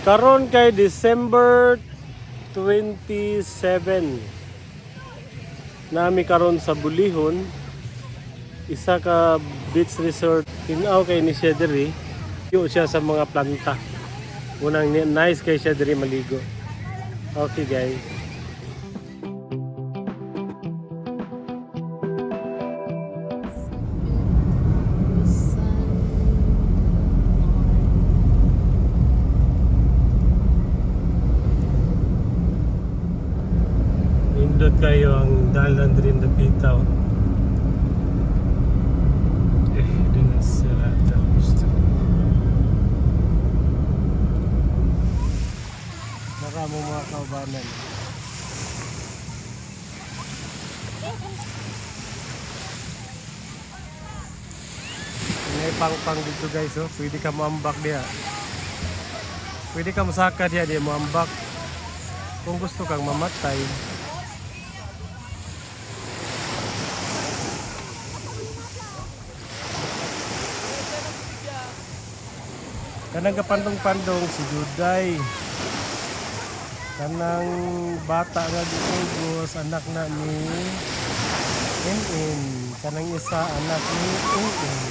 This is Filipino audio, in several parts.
Karon kay December 27. Nami karon sa Bulihon. Isa ka beach resort. Tinaw kay ni siya diri. Yo siya sa mga planta. Unang nice kay siya diri maligo. Okay guys. Nindot kayo ang dalan rin na bitaw. Din na sila tapos. Maraming mga kaubanan. May pang-pang dito guys, oh. Pwede ka maambak diya. Pwede ka masaka diya, di maambak. Kung gusto kang mamatay. Kanang kapandong-pandong si Juday. Kanang bata nga gugos, anak na ni NN. Kanang isa anak ni NN.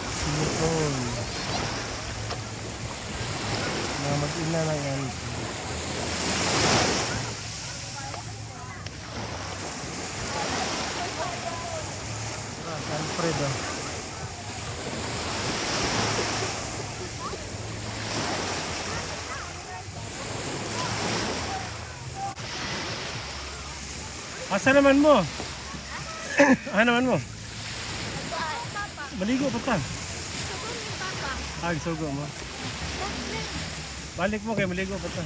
Silikon. Mga mag-ina na yan. Alfredo. Asa naman mo? Ano naman mo? Maligo pa ka? Ay, sugo mo. Balik mo kay maligo pa ka.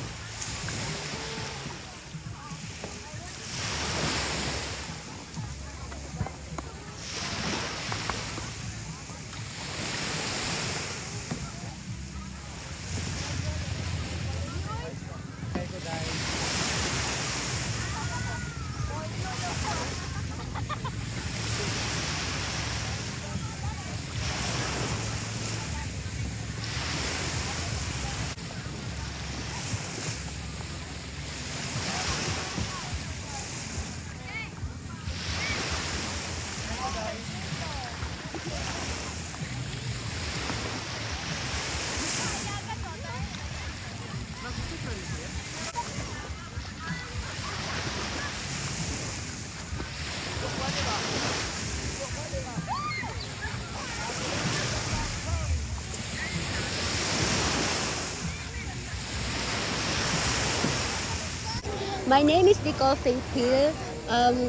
My name is Nicole Faith Hill.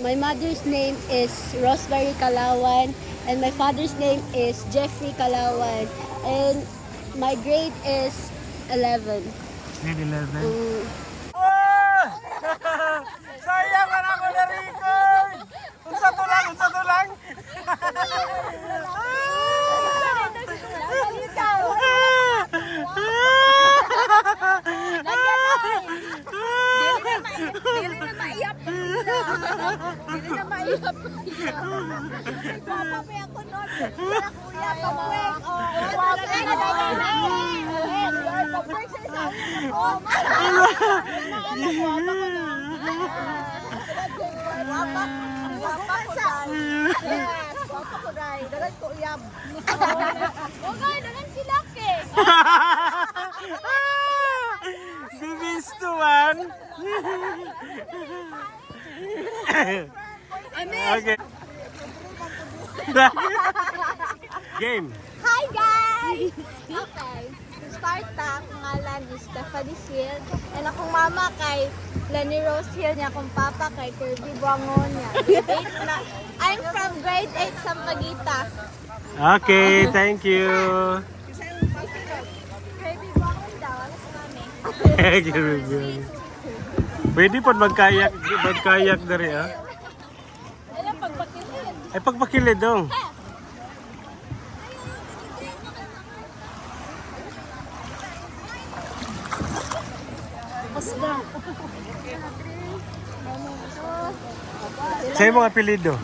My mother's name is Rosemary Kalawan and my father's name is Jeffrey Kalawan. And my grade is 11. Grade 11? Sayang man ako na record! Unsa to lang, unsa to lang? Dili na maiyap ko nila. Dili na maiyap ko nila. Papa, may ako nun. Kaya kuya, pag-wake. Pag-wake na naman. Pag-wake sa isa. Papa ko dahil. Yes, papa ko dahil. Dagan ko iyab. Okay, dagan silake. Bibis to man. Okay. Game. Hi guys! Okay. Sparta, akong ngalan is Stephanie Hill. And akong mama kay Lenny Rose Hill niya. Akong papa kay Kirby Buangon niya. I'm from grade 8 Sampaguita. Okay, thank you. Kirby Buangon daw. Alas kami. Pwede po magkayak dari ah. Ano pagpakilid? Ay pagpakilid dong. Sa mga apelido?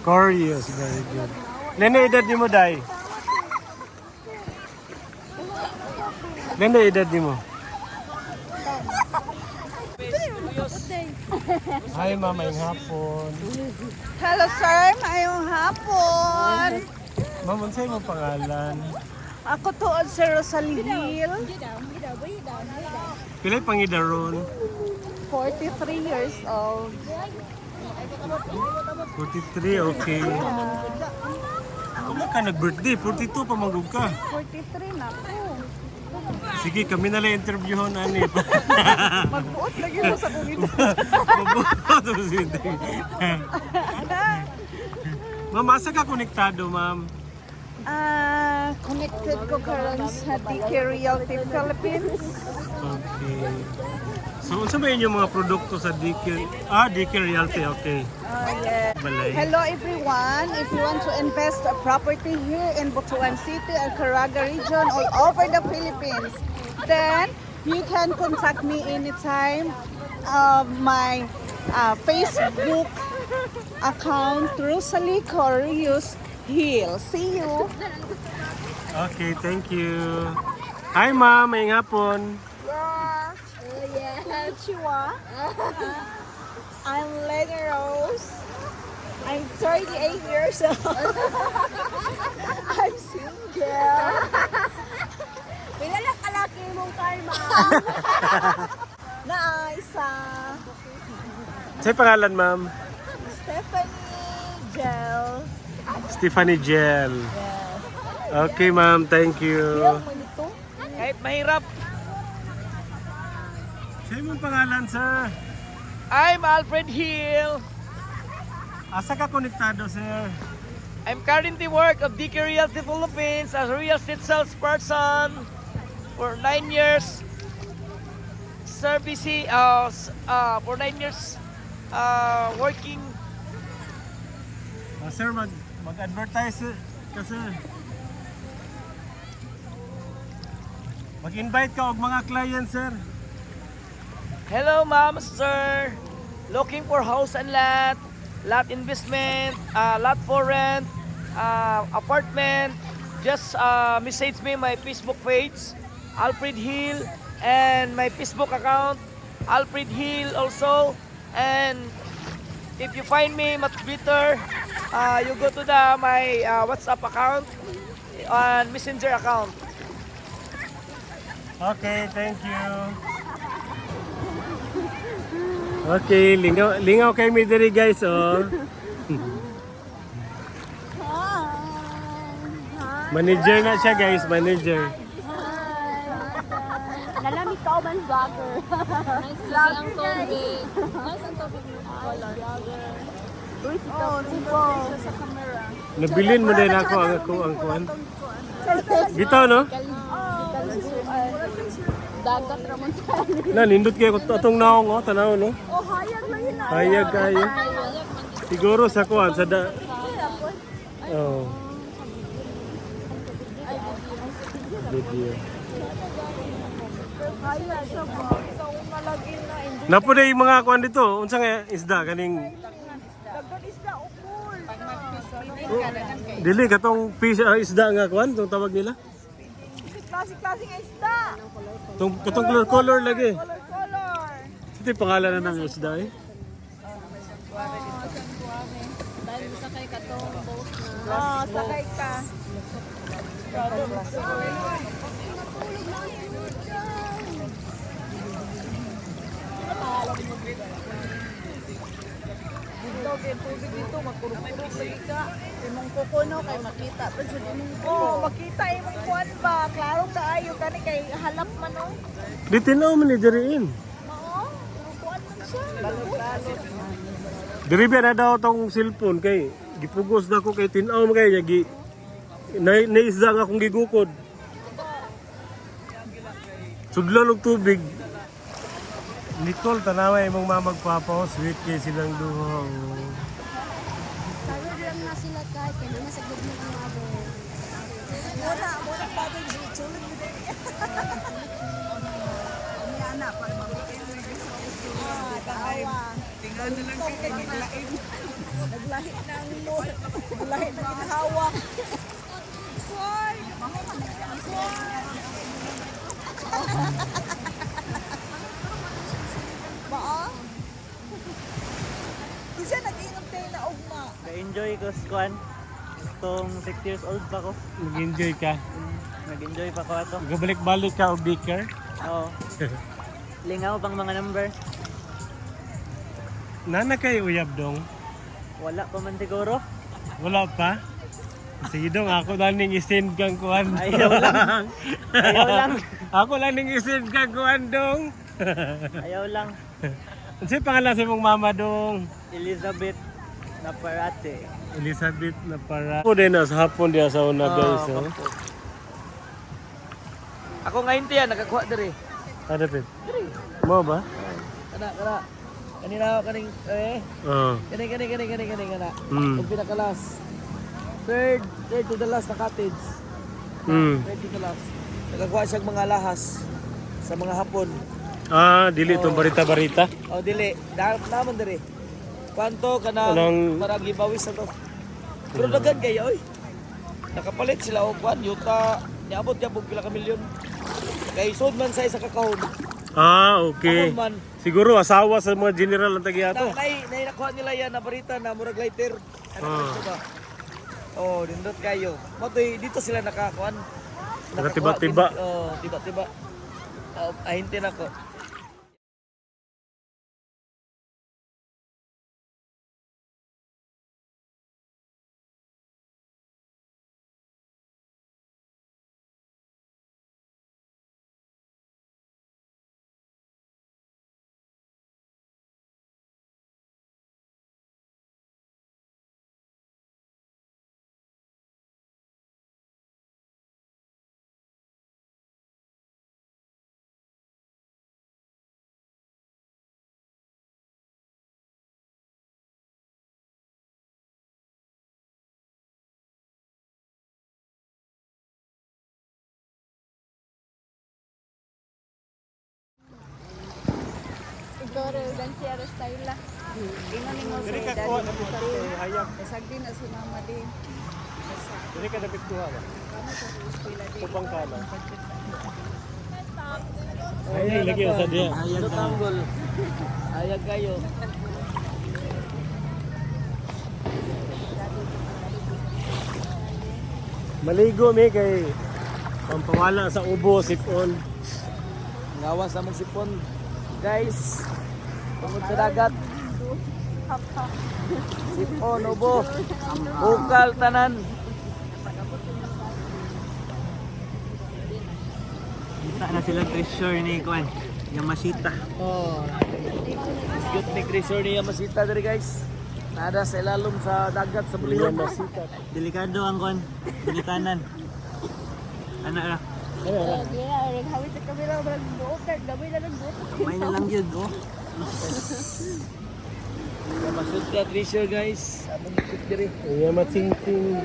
Corious, very good. Nene edad ni mo, Day? Ganda edad ni mo. Hi, mama, yung hapon. Hello sir, mayong hapon. Ma'am, ano sa'yo mo pangalan? Ako tuod si Rosalie Hill, Pilay pangidaron. 43 years old. 43, okay. Kung ka nag-birthday, 42 pa manggug ka. 43 na ako. Sige, kami na lang interviewon, ani. Magbuot lagi mo sa kong ito. Mabuto mo si Day. Ma'am, asa ka konektado, ma'am? Connected ko karon sa DK Realty Philippines. Okay. So, unsa ba inyong mga produkto sa DK? DK Realty, okay. Yeah. Balay. Hello everyone. If you want to invest a property here in Butuan City and Caraga region all over the Philippines, then you can contact me anytime. My Facebook account, Rosalie Corrios Hill. See you. Okay, thank you. Hi, ma'am. Maying hapon. Konnichiwa. I'm Lenny Rose. I'm 38 years old. I'm single. Pilala kalaki mong karma. Naisa. Sa'yo pangalan, ma'am? Stephanie Gel. Stephanie Gel. Okay, ma'am. Thank you. Kahit mahirap, Sa'yo mong pangalan, sir? I'm Alfred Hill. Asa ka konektado, sir? I'm currently work of DK Realty Philippines as a real estate salesperson for 9 years. Service for 9 years working. Sir, mag-advertise ka, sir. Mag-invite ka og mga clients, sir. Hello ma'am, sir. Looking for house and lot investment, lot for rent, apartment. Just message me my Facebook page, Alfred Hill, and my Facebook account, Alfred Hill also. And if you find me much better, you go to my WhatsApp account and Messenger account. Okay, thank you. Okay, lingaw kay mi diri, guys, oh. Manager na siya, guys, manager. Nalamig ka man vlogger. Nice vlog ang tubig. Nice ang tubig mo. Vlogger. Sa camera. Nabilin mo din ako ang kuan. Bitaw, no? Dagat ramon tayo. Na nindot kayo atong naong, oh, tanaw, no? Oh, hayag na yun. Hayag kayo. Siguro sa kuan sa da. Oh. Video. Hayag siya ba? Sa una lagi na. Napo na yung mga kuan dito. Unsang isda kaning Dagat isda ukol. dili katong fish isda nga kuan tong tawag nila. Klase-klase nga isda. Katong color lagi. Color. Ito yung pangalan na ng isda, eh. Dahil sakay ka to, boat na. Sakay ka. Dito, kay tubig dito, magkurog-kurog sa ika. Imong kukuno kay makita pa sa imong kuno. Oo, makita imong kuwan ba. Klaro kaayo kani kay halap man oh. Di tinaw man ni diriin. Oo, kuwan man siya. Balot-balot. Diri ba na daw tong cellphone kay gipugos na ko kay tinaw man kay gi naisda nga akong gigukod. Sudlan og tubig. Nicole, tanaway imong mamagpapaw, sweet kay silang duha. Sabi lang na sila kahit kaya na sa good mo ang abo. Muna pa din dito. May anak pa mabigay mo yung tingnan na lang kay naglain. Naglahi ng mo. Naglahi ng ginhawa. Tapos kuan, itong 6 years old pa ko. Nag-enjoy ka. Nag-enjoy pa ko ato. Gabalik-balik ka o biker. Oo. Lingaw pang mga number. Nana kay uyab dong. Wala pa man siguro. Wala pa. Sige dong, ako lang ning isend kang kuan. Ayaw lang. Ayaw lang. Ako lang ning isend kang kuan dong. Ayaw lang. Ano siya pangalan sa mong mama dong? Elizabeth na parate. Elizabeth na para. Ako din sa hapon diya sa una guys. Oh. Ako ngayon tiyan, nakakuha diri. Ada pit. Mo ba? Kana. Kanina ako kaning Oo. kani kana. Mm. Yung pinakalas. Third to the last na cottage. Mm. Third to the last. Nakakuha siyang mga lahas sa mga hapon. Ah, dili itong barita-barita. O dili, naman diri. Kwanto ka na Anong- para gibawis na to. Pero daghan kayo oy. Nakapalit sila og kwan yuta niabot gyapon pila ka milyon. Kay sud man sa isa ka kahon. Ah, okay. Kahon man. Siguro asawa sa mga general ang tagiato. Nay nakuha nila yan na barita na murag lighter. Ano ba? Oh, nindot kayo. Matoy dito sila nakakuan. Nakatiba-tiba. Oh, tiba-tiba. Ahintin ako. Igoro, Ganciero style la. Inanin mo Dili ka sa kuha daddy. na pito hayag. Sagdi na si mama din. Dili ka dapat kuha ba? Tupang ka lang. Ay, lagi sa diya. Ayag tanggol. Ayag kayo. Maligo mi kay pampawala sa ubo sipon. Ngawas sa mong sipon. Guys, tungod sa dagat. Sipon, ubo. Bukal, tanan. Kita na silang treasure ni kuan. Yamashita. Oh. Good ni Crisor ni Yamasita diri guys. Nada sa ilalom sa dagat sa Bulihon. Delikado ang kuan. Binitanan. Ana ra. Di na, hawit sa kamera, buot na, gamay na nagbuot. May na lang yun, oh. Yamasita treasure guys. Among ikot diri. Iya matsing-ting.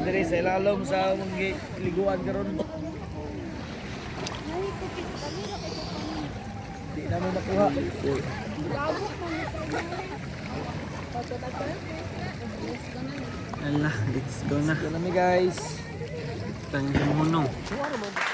Diri sa ilalom sa mga liguan karon. Di namin makuha. Ala, let's go na. Yan na mi guys. Tanjung Hunong. Ano mo?